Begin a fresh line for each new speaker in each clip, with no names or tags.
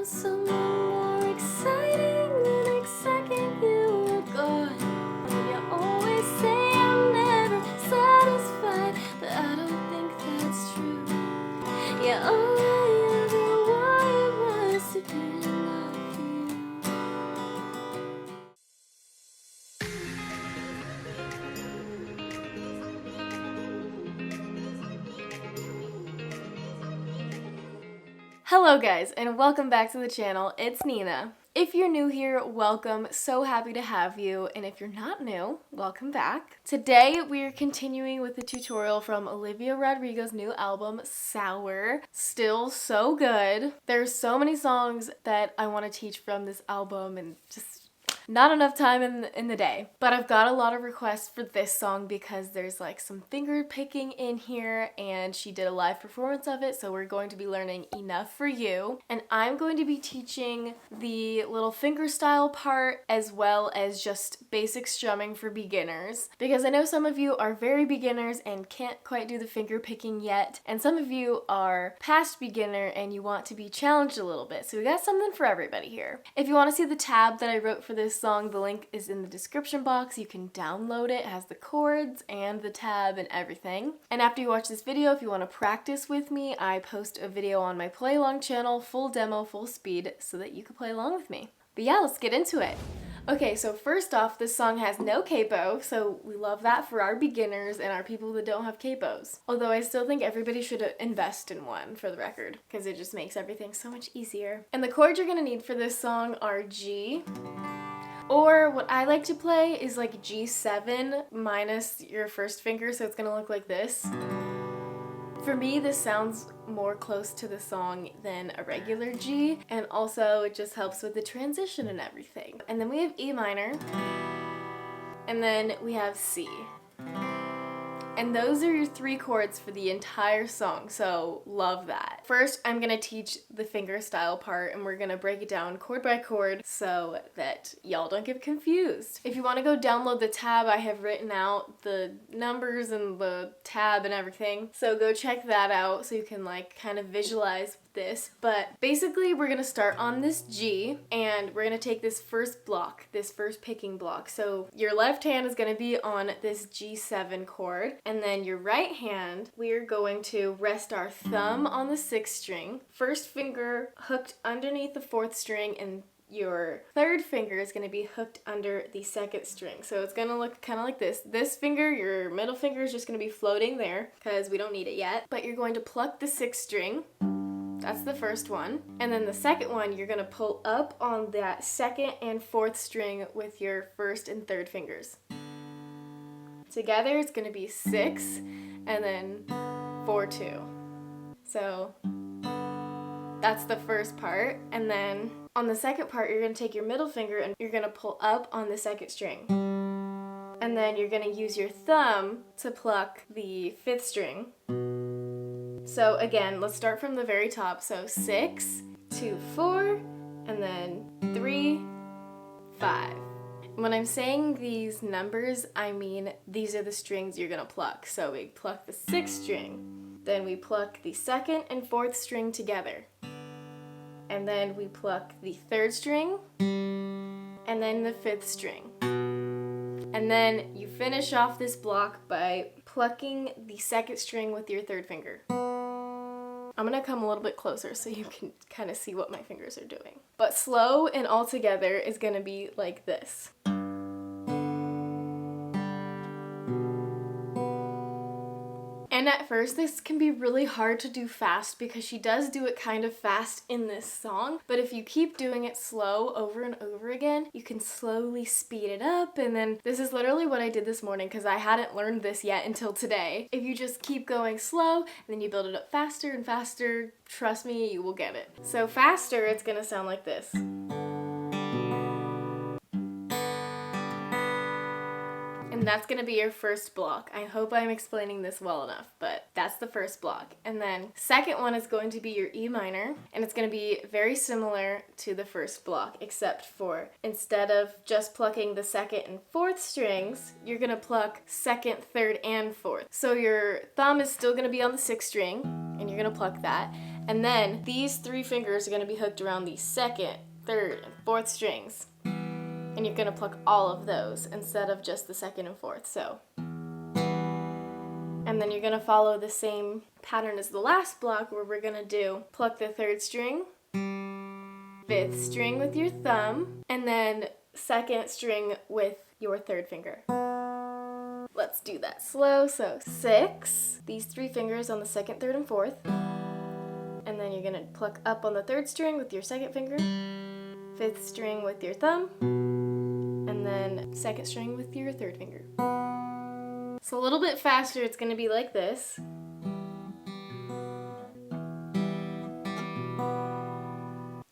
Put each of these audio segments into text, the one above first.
someone more exciting than second you were gone. You always say I'm never satisfied, but I don't think that's true. Yeah, all I ever wanted was to be in love with you. Hello guys, and welcome back to the channel. It's Nina. If you're new here, welcome. So happy to have you. And if you're not new, welcome back. Today we are continuing with the tutorial from Olivia Rodrigo's new album, Sour. Still so good. There's so many songs that I want to teach from this album and just not enough time in the day. But I've got a lot of requests for this song because there's like some finger picking in here and she did a live performance of it, so we're going to be learning Enough for You. And I'm going to be teaching the little finger style part as well as just basic strumming for beginners, because I know some of you are very beginners and can't quite do the finger picking yet, and some of you are past beginner and you want to be challenged a little bit. So we got something for everybody here. If you want to see the tab that I wrote for this song, the link is in the description box. You can download it. It has the chords and the tab and everything. And after you watch this video, if you want to practice with me, I post a video on my play along channel, full demo, full speed, so that you can play along with me. But yeah, let's get into it. Okay, so first off, this song has no capo, so we love that for our beginners and our people that don't have capos. Although I still think everybody should invest in one, for the record, because it just makes everything so much easier. And the chords you're gonna need for this song are G, or what I like to play is like G7 minus your first finger, so it's gonna look like this. For me, this sounds more close to the song than a regular G, and also it just helps with the transition and everything. And then we have E minor, and then we have C. And those are your three chords for the entire song, so love that. First, I'm gonna teach the finger style part, and we're gonna break it down chord by chord so that y'all don't get confused. If you wanna go download the tab, I have written out the numbers and the tab and everything, so go check that out so you can like kind of visualize this. But basically we're gonna start on this G, and we're gonna take this first block, this first picking block. So your left hand is gonna be on this G7 chord, and then your right hand, we're going to rest our thumb on the 6th string, first finger hooked underneath the 4th string, and your third finger is going to be hooked under the 2nd string. So it's going to look kind of like this. This finger, your middle finger, is just going to be floating there because we don't need it yet. But you're going to pluck the 6th string. That's the first one. And then the second one, you're going to pull up on that 2nd and 4th string with your 1st and 3rd fingers. Together it's going to be 6 and then 4, 2. So that's the first part. And then on the second part, you're going to take your middle finger and you're going to pull up on the 2nd string. And then you're going to use your thumb to pluck the 5th string. So again, let's start from the very top. So 6, 2, 4, and then 3, 5. When I'm saying these numbers, I mean these are the strings you're gonna pluck. So we pluck the 6th string, then we pluck the 2nd and 4th string together, and then we pluck the 3rd string, and then the 5th string. And then you finish off this block by plucking the 2nd string with your 3rd finger. I'm gonna come a little bit closer so you can kind of see what my fingers are doing. But slow and all together is gonna be like this. And at first this can be really hard to do fast because she does do it kind of fast in this song, but if you keep doing it slow over and over again, you can slowly speed it up. And then this is literally what I did this morning because I hadn't learned this yet until today. If you just keep going slow and then you build it up faster and faster, trust me, you will get it. So faster, it's gonna sound like this. And that's gonna be your first block. I hope I'm explaining this well enough, but that's the first block. And then second one is going to be your E minor, and it's gonna be very similar to the first block, except for instead of just plucking the 2nd and 4th strings, you're gonna pluck 2nd, 3rd, and 4th. So your thumb is still gonna be on the 6th string, and you're gonna pluck that. And then these 3 fingers are going to be hooked around the 2nd, 3rd, and 4th strings. And you're going to pluck all of those instead of just the 2nd and 4th. So, and then you're going to follow the same pattern as the last block, where we're going to do pluck the 3rd string, 5th string with your thumb, and then 2nd string with your 3rd finger. Let's do that slow. So 6, these 3 fingers on the 2nd, 3rd, and 4th. And then you're going to pluck up on the 3rd string with your 2nd finger, 5th string with your thumb, and then 2nd string with your 3rd finger. So a little bit faster, it's going to be like this.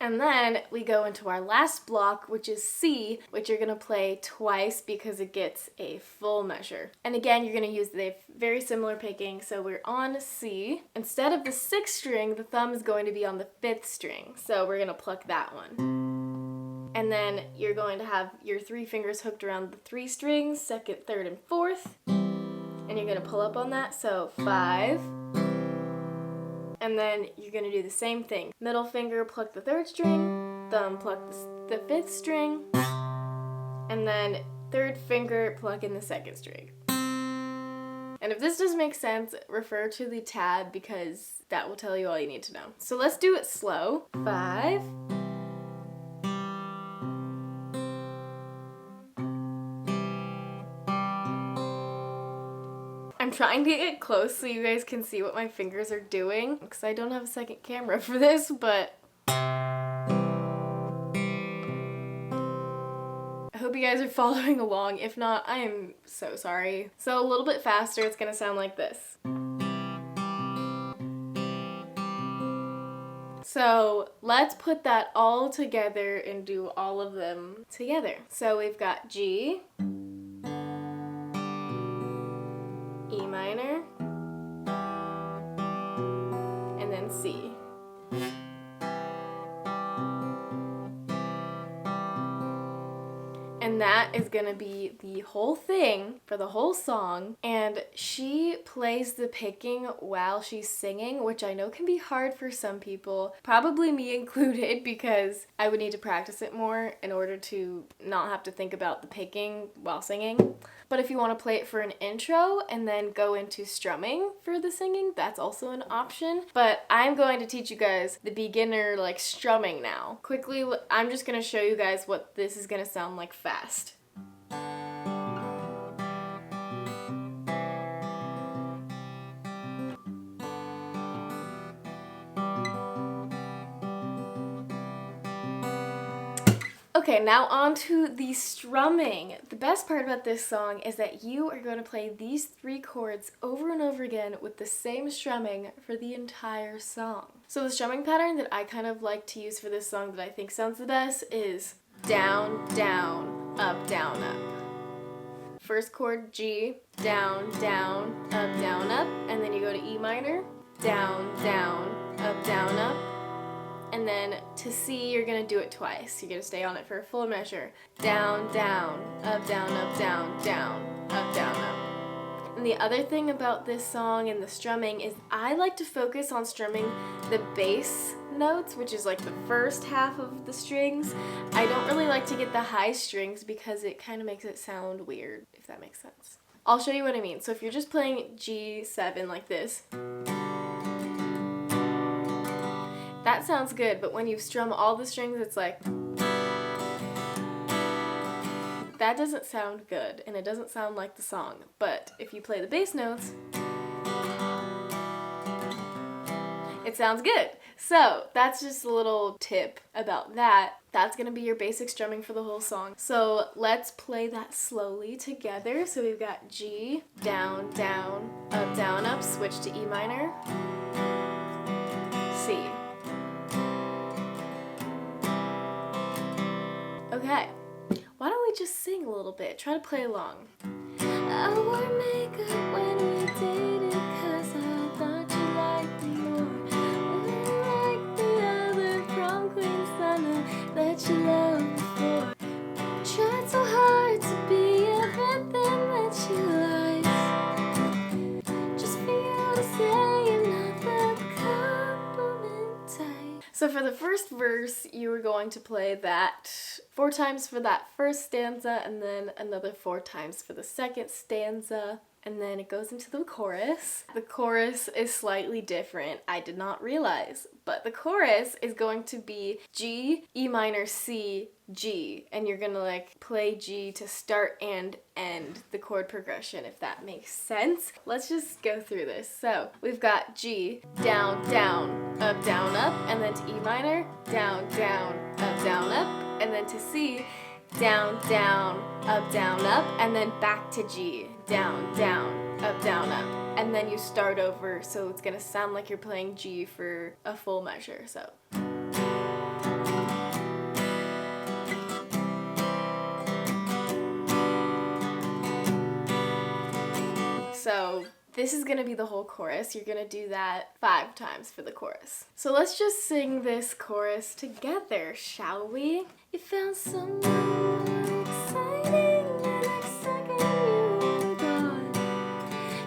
And then we go into our last block, which is C, which you're gonna play twice because it gets a full measure. And again, you're gonna use the very similar picking. So we're on C. Instead of the 6th string, the thumb is going to be on the 5th string. So we're gonna pluck that one. And then you're going to have your 3 fingers hooked around the 3 strings, 2nd, 3rd, and 4th. And you're gonna pull up on that. So 5. And then you're going to do the same thing. Middle finger, pluck the 3rd string, thumb, pluck the 5th string, and then 3rd finger, pluck in the 2nd string. And if this doesn't make sense, refer to the tab because that will tell you all you need to know. So let's do it slow. 5. I'm trying to get close so you guys can see what my fingers are doing because I don't have a second camera for this, but I hope you guys are following along. If not, I am so sorry. So a little bit faster, it's gonna sound like this. So let's put that all together and do all of them together. So we've got G, E minor, and then C. And that is gonna be the whole thing for the whole song. And she plays the picking while she's singing, which I know can be hard for some people, probably me included, because I would need to practice it more in order to not have to think about the picking while singing. But if you want to play it for an intro and then go into strumming for the singing, that's also an option. But I'm going to teach you guys the beginner strumming now. Quickly, I'm just going to show you guys what this is going to sound like fast. Okay, now on to the strumming. The best part about this song is that you are going to play these 3 chords over and over again with the same strumming for the entire song. So the strumming pattern that I kind of like to use for this song that I think sounds the best is down, down, up, down, up. First chord G, down, down, up, and then you go to E minor, down, down, up. And then to C, you're gonna do it twice. You're gonna stay on it for a full measure. Down, down, up, down, down, up, down, up. And the other thing about this song and the strumming is I like to focus on strumming the bass notes, which is like the first half of the strings. I don't really like to get the high strings because it kind of makes it sound weird, if that makes sense. I'll show you what I mean. So if you're just playing G7 like this, that sounds good, but when you strum all the strings, it's like, that doesn't sound good, and it doesn't sound like the song. But if you play the bass notes, it sounds good. So that's just a little tip about that. That's gonna be your basic strumming for the whole song. So let's play that slowly together. So we've got G, down, down, up, switch to E minor, C. Okay, why don't we just sing a little bit? Try to play along. I wore makeup when we dated 'cause I thought you liked me more. Like the other prom queens I know that you loved before. Tried so hard to be everything that you like. Just for you to say another compliment So for the first verse, you are going to play that 4 times for that first stanza, and then another 4 times for the second stanza. And then it goes into the chorus. The chorus is slightly different. I did not realize. But the chorus is going to be G, E minor, C, G. And you're gonna like play G to start and end the chord progression, if that makes sense. Let's just go through this. So we've got G, down, down, up, and then to E minor, down, down, up, and then to C, down, down, up, and then back to G, down, down, up, and then you start over, so it's gonna sound like you're playing G for a full measure. So this is gonna be the whole chorus. You're gonna do that 5 times for the chorus. So let's just sing this chorus together, shall we? You found someone exciting, the next second you were gone,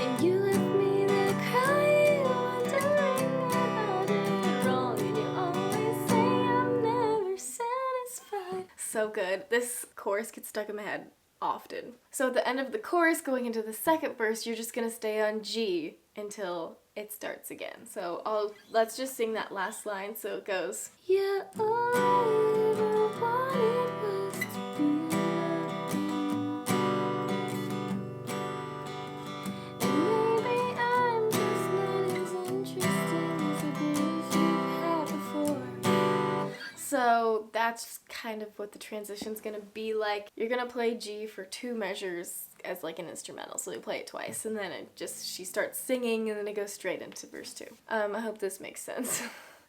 and you left me there crying, wondering if I did it wrong, and you always say I'm never satisfied. So good. This chorus gets stuck in my head often. So at the end of the chorus, going into the second verse, you're just gonna stay on G until it starts again. So let's just sing that last line. So it goes, yeah, all I ever wanted was to be loved. And maybe I'm just not as interesting as the girls you've had before. So that's kind of what the transition's gonna be like. You're gonna play G for 2 measures as like an instrumental, so you play it twice, and then she starts singing, and then it goes straight into verse 2. I hope this makes sense.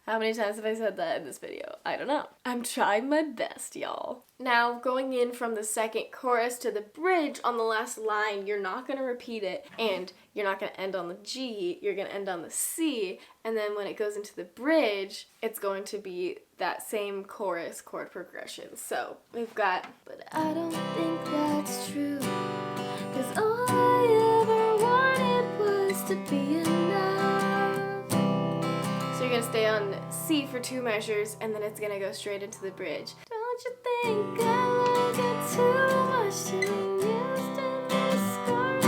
How many times have I said that in this video? I don't know. I'm trying my best, y'all. Now, going in from the second chorus to the bridge on the last line, you're not gonna repeat it, and you're not gonna end on the G, you're gonna end on the C, and then when it goes into the bridge, it's going to be that same chorus chord progression. So we've got, but I don't think that's true, 'cause all I ever wanted was to be enough. So you're gonna stay on C for 2 measures, and then it's gonna go straight into the bridge. Don't you think I like it too much to be used in this garden?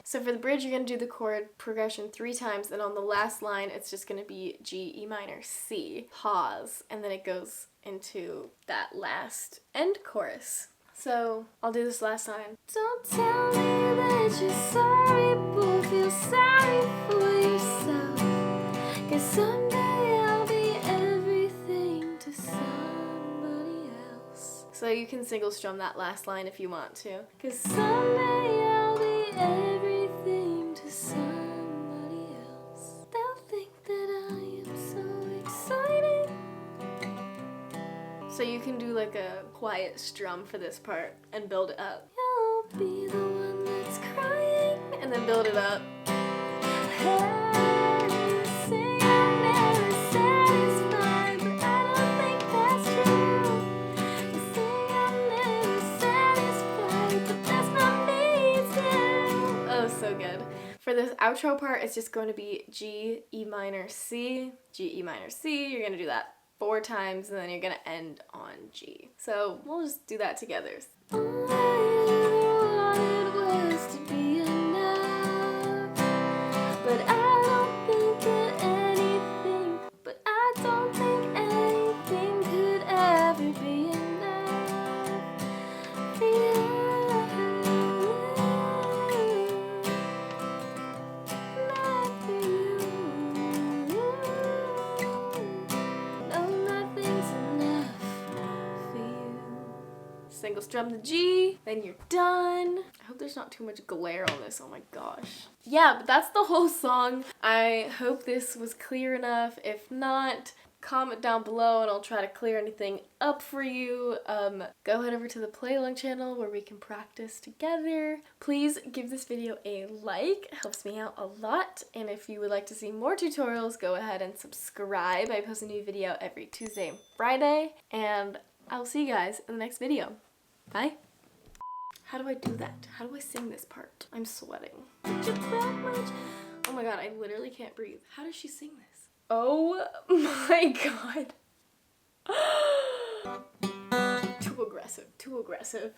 So for the bridge, you're gonna do the chord progression 3 times, and on the last line, it's just gonna be G, E minor, C, pause, and then it goes into that last end chorus. So I'll do this last line. Don't tell me that you're sorry, but feel sorry for yourself, 'cause someday I'll be everything to somebody else. So you can single strum that last line if you want to. 'Cause someday I'll be everything to somebody else. They'll think that I am so exciting. So you can do like a quiet strum for this part and build it up. You'll be the one that's crying, and then build it up. Hey, say I'm never satisfied, but I don't think that's true. You say I'm never satisfied, but that's not me too. Oh, so good. For this outro part, it's just going to be G, E minor, C, G, E minor, C. You're going to do that 4 times, and then you're gonna end on G. So we'll just do that together. All I ever wanted was to be enough, but I don't think that anything could ever be enough for you. Not for you. Single strum the G, then you're done. I hope there's not too much glare on this, oh my gosh. Yeah, but that's the whole song. I hope this was clear enough. If not, comment down below and I'll try to clear anything up for you. Go head over to the play along channel where we can practice together. Please give this video a like, it helps me out a lot. And if you would like to see more tutorials, go ahead and subscribe. I post a new video every Tuesday and Friday, and I'll see you guys in the next video. Bye. How do I do that? How do I sing this part? I'm sweating. Oh my god, I literally can't breathe. How does she sing this? Oh my god. Too aggressive, too aggressive.